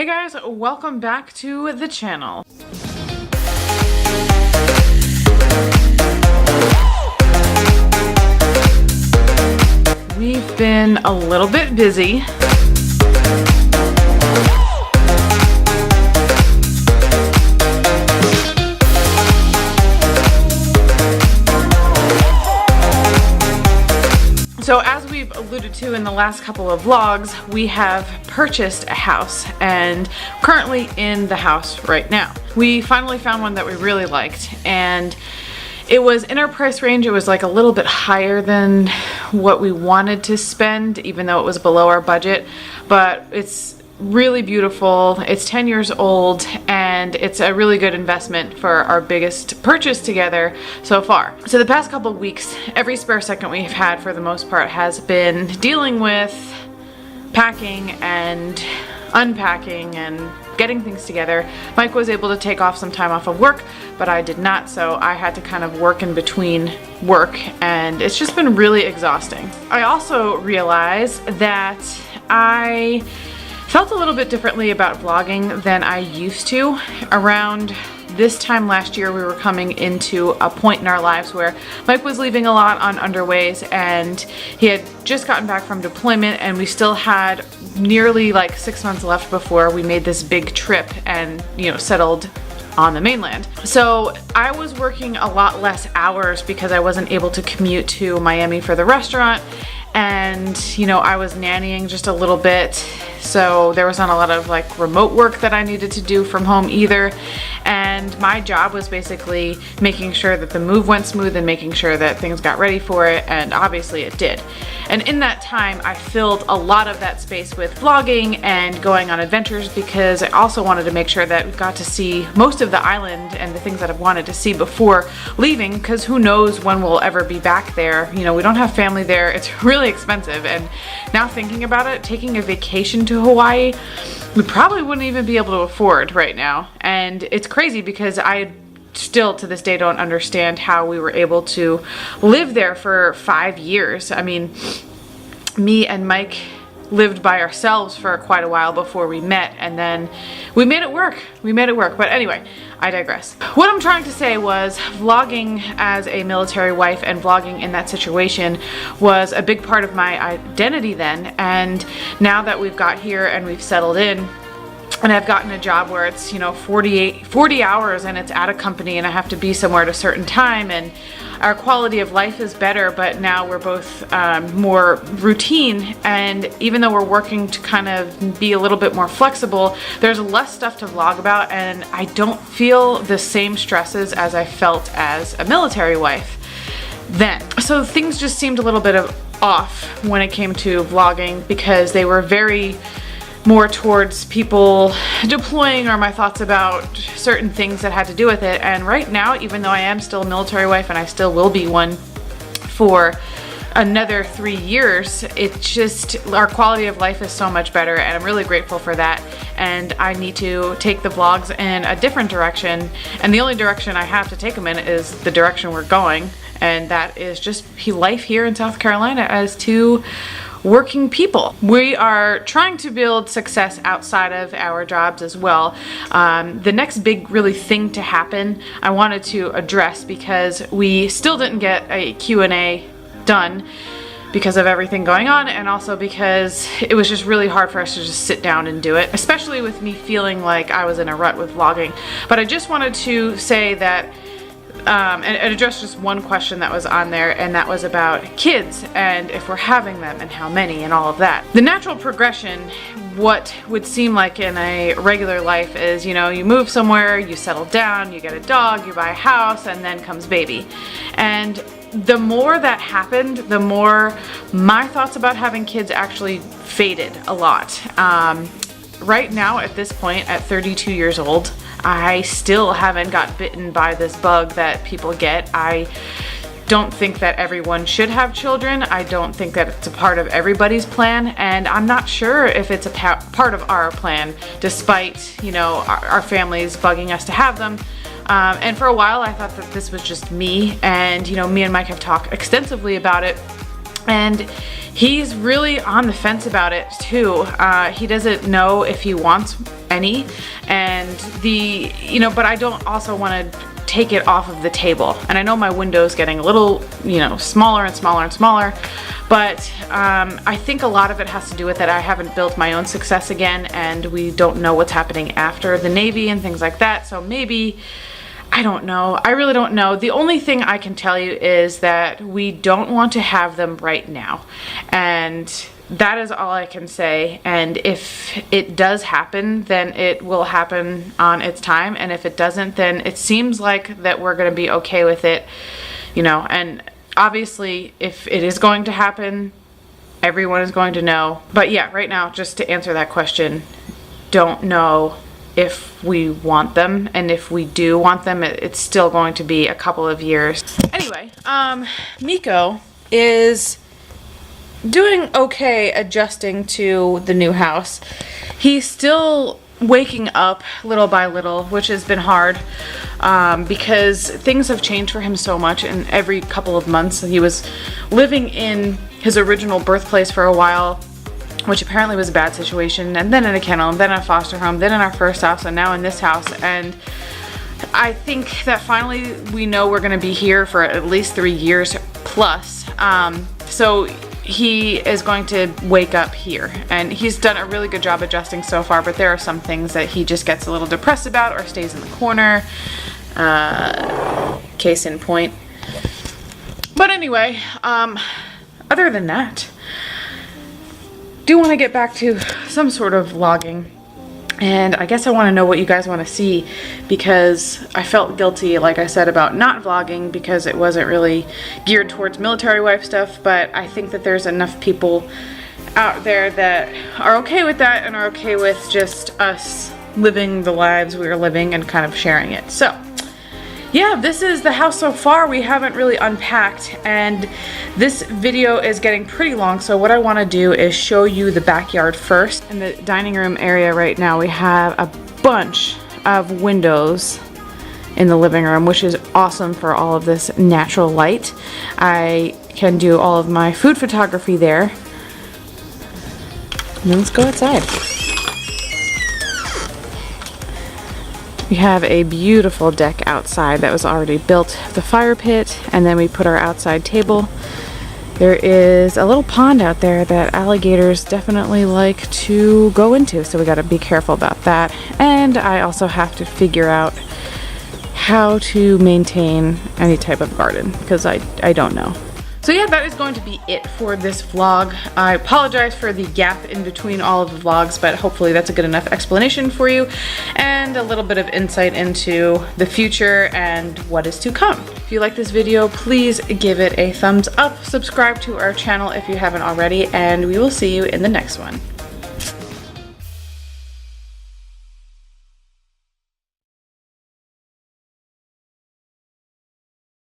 Hey guys, welcome back to the channel. We've been a little bit busy. So as we've alluded to in the last couple of vlogs, we have purchased a house and currently in the house right now. We finally found one that we really liked, and it was in our price range. It was like a little bit higher than what we wanted to spend, even though it was below our budget, but it's really beautiful. It's 10 years old and it's a really good investment for our biggest purchase together so far. So the past couple of weeks, every spare second we've had for the most part has been dealing with packing and unpacking and getting things together. Mike was able to take off some time off of work, but I did not, so I had to kind of work in between work, and it's just been really exhausting. I also realized that I felt a little bit differently about vlogging than I used to. Around this time last year, we were coming into a point in our lives where Mike was leaving a lot on underways, and he had just gotten back from deployment, and we still had nearly like 6 months left before we made this big trip and, you know, settled on the mainland. So I was working a lot less hours because I wasn't able to commute to Miami for the restaurant, and you know, I was nannying just a little bit, so there was not a lot of like remote work that I needed to do from home either. And my job was basically making sure that the move went smooth and making sure that things got ready for it, and obviously it did. And in that time, I filled a lot of that space with vlogging and going on adventures, because I also wanted to make sure that we got to see most of the island and the things that I've wanted to see before leaving, because who knows when we'll ever be back there. You know, we don't have family there. It's really expensive, and now thinking about it, taking a vacation to Hawaii, we probably wouldn't even be able to afford right now. And it's crazy because I still to this day don't understand how we were able to live there for 5 years. I mean, me and Mike lived by ourselves for quite a while before we met, and then we made it work. But anyway, I digress. What I'm trying to say was, vlogging as a military wife and vlogging in that situation was a big part of my identity then, and now that we've got here and we've settled in, and I've gotten a job where it's, you know, 40 hours and it's at a company and I have to be somewhere at a certain time, and our quality of life is better, but now we're both more routine, and even though we're working to kind of be a little bit more flexible, there's less stuff to vlog about, and I don't feel the same stresses as I felt as a military wife then. So things just seemed a little bit off when it came to vlogging, because they were very more towards people deploying or my thoughts about certain things that had to do with it. And right now, even though I am still a military wife and I still will be one for another 3 years, it's just, our quality of life is so much better, and I'm really grateful for that. And I need to take the vlogs in a different direction, and the only direction I have to take them in is the direction we're going, and that is just life here in South Carolina as two working people. We are trying to build success outside of our jobs as well. The next big really thing to happen I wanted to address, because we still didn't get a Q&A done because of everything going on, and also because it was just really hard for us to just sit down and do it, especially with me feeling like I was in a rut with vlogging. But I just wanted to say that and address just one question that was on there, and that was about kids and if we're having them and how many and all of that. The natural progression, what would seem like in a regular life, is, you know, you move somewhere, you settle down, you get a dog, you buy a house, and then comes baby. And the more that happened, the more my thoughts about having kids actually faded a lot. Right now, at this point, at 32 years old, I still haven't got bitten by this bug that people get. I don't think that everyone should have children. I don't think that it's a part of everybody's plan, and I'm not sure if it's a part of our plan, despite, you know, our families bugging us to have them. And for a while I thought that this was just me, and you know, me and Mike have talked extensively about it, And he's really on the fence about it too. He doesn't know if he wants any, and but I don't also want to take it off of the table. And I know my window's getting a little, smaller and smaller and smaller, but I think a lot of it has to do with that I haven't built my own success again, and we don't know what's happening after the Navy and things like that. So maybe, I don't know. I really don't know. The only thing I can tell you is that we don't want to have them right now. And that is all I can say. And if it does happen, then it will happen on its time. And if it doesn't, then it seems like that we're going to be okay with it, and obviously if it is going to happen, everyone is going to know. But yeah, right now, just to answer that question, don't know if we want them, and if we do want them, it's still going to be a couple of years. Anyway, Miko is doing okay adjusting to the new house. He's still waking up little by little, which has been hard because things have changed for him so much in every couple of months. He was living in his original birthplace for a while, which apparently was a bad situation, and then in a kennel, and then in a foster home, then in our first house, and now in this house. And I think that finally we know we're gonna be here for at least 3 years plus. So he is going to wake up here, and he's done a really good job adjusting so far, but there are some things that he just gets a little depressed about or stays in the corner. Case in point. But anyway, other than that, do want to get back to some sort of vlogging, and I guess I want to know what you guys want to see, because I felt guilty, like I said, about not vlogging because it wasn't really geared towards military wife stuff, but I think that there's enough people out there that are okay with that and are okay with just us living the lives we are living and kind of sharing it. So yeah, this is the house so far. We haven't really unpacked, and this video is getting pretty long, so what I want to do is show you the backyard first. In the dining room area right now, we have a bunch of windows in the living room, which is awesome for all of this natural light. I can do all of my food photography there. Now let's go outside. We have a beautiful deck outside that was already built, the fire pit, and then we put our outside table. There is a little pond out there that alligators definitely like to go into, so we got to be careful about that. And I also have to figure out how to maintain any type of garden, because I don't know. So yeah, that is going to be it for this vlog. I apologize for the gap in between all of the vlogs, but hopefully that's a good enough explanation for you and a little bit of insight into the future and what is to come. If you like this video, please give it a thumbs up, subscribe to our channel if you haven't already, and we will see you in the next one.